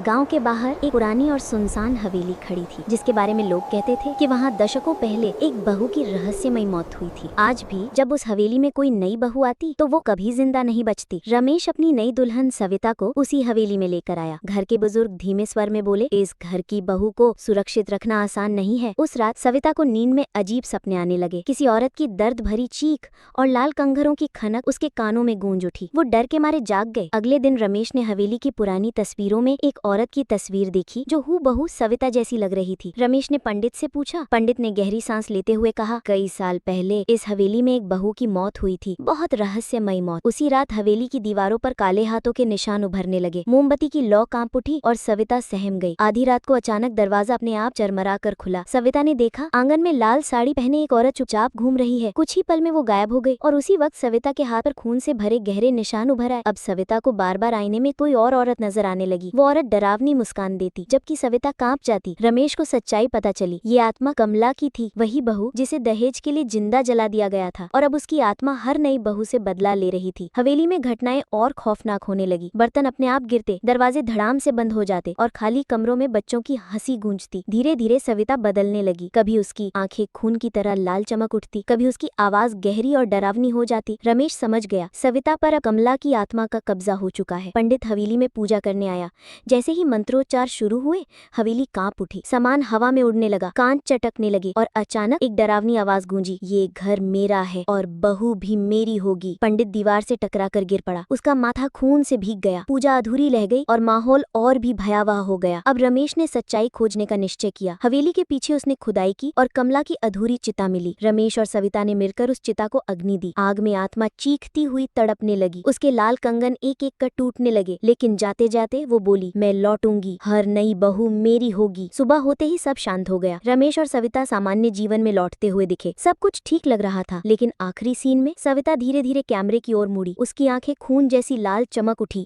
गांव के बाहर एक पुरानी और सुनसान हवेली खड़ी थी, जिसके बारे में लोग कहते थे कि वहां दशकों पहले एक बहू की रहस्यमयी मौत हुई थी। आज भी जब उस हवेली में कोई नई बहू आती तो वो कभी जिंदा नहीं बचती। रमेश अपनी नई दुल्हन सविता को उसी हवेली में लेकर आया। घर के बुजुर्ग धीमे स्वर में बोले, इस घर की बहू को सुरक्षित रखना आसान नहीं है। उस रात सविता को नींद में अजीब सपने आने लगे। किसी औरत की दर्द भरी चीख और लाल कंघरों की खनक उसके कानों में गूंज उठी। वो डर के मारे जाग गए। अगले दिन रमेश ने हवेली की पुरानी तस्वीरों में एक औरत की तस्वीर देखी जो हूबहू सविता जैसी लग रही थी। रमेश ने पंडित से पूछा। पंडित ने गहरी सांस लेते हुए कहा, कई साल पहले इस हवेली में एक बहू की मौत हुई थी, बहुत रहस्यमयी मौत। उसी रात हवेली की दीवारों पर काले हाथों के निशान उभरने लगे। मोमबत्ती की लौ कांप उठी और सविता सहम गई। आधी रात को अचानक दरवाजा अपने आप चरमरा कर खुला। सविता ने देखा, आंगन में लाल साड़ी पहने एक औरत चुपचाप घूम रही है। कुछ ही पल में वो गायब हो गई और उसी वक्त सविता के हाथ पर खून से भरे गहरे निशान उभर आए। अब सविता को बार बार आईने में कोई और औरत नजर आने लगी। वो औरत डरावनी मुस्कान देती, जबकि सविता कांप जाती। रमेश को सच्चाई पता चली। ये आत्मा कमला की थी, वही बहू जिसे दहेज के लिए जिंदा जला दिया गया था, और अब उसकी आत्मा हर नई बहू से बदला ले रही थी। हवेली में घटनाएं और खौफनाक होने लगी। बर्तन अपने आप गिरते, दरवाजे धड़ाम से बंद हो जाते और खाली कमरों में बच्चों की हंसी गूंजती। धीरे धीरे सविता बदलने लगी। कभी उसकी आंखें खून की तरह लाल चमक उठती, कभी उसकी आवाज गहरी और डरावनी हो जाती। रमेश समझ गया, सविता पर अब कमला की आत्मा का कब्जा हो चुका है। पंडित हवेली में पूजा करने आया। जैसे ही मंत्रोच्चार शुरू हुए, हवेली कांप उठी। सामान हवा में उड़ने लगा, कांच चटकने लगे और अचानक एक डरावनी आवाज गूंजी, ये घर मेरा है और बहू भी मेरी होगी। पंडित दीवार से टकरा कर गिर पड़ा। उसका माथा खून से भीग गया। पूजा अधूरी रह गई और माहौल और भी भयावह हो गया। अब रमेश ने सच्चाई खोजने का निश्चय किया। हवेली के पीछे उसने खुदाई की और कमला की अधूरी चिता मिली। रमेश और सविता ने मिलकर उस चिता को अग्नि दी। आग में आत्मा चीखती हुई तड़पने लगी। उसके लाल कंगन एक एक कर टूटने लगे, लेकिन जाते जाते वो बोली, मैं लौटूंगी, हर नई बहू मेरी होगी। सुबह होते ही सब शांत हो गया। रमेश और सविता सामान्य जीवन में लौटते हुए दिखे। सब कुछ ठीक लग रहा था, लेकिन आखिरी सीन में सविता धीरे धीरे कैमरे की ओर मुड़ी। उसकी आंखें खून जैसी लाल चमक उठी।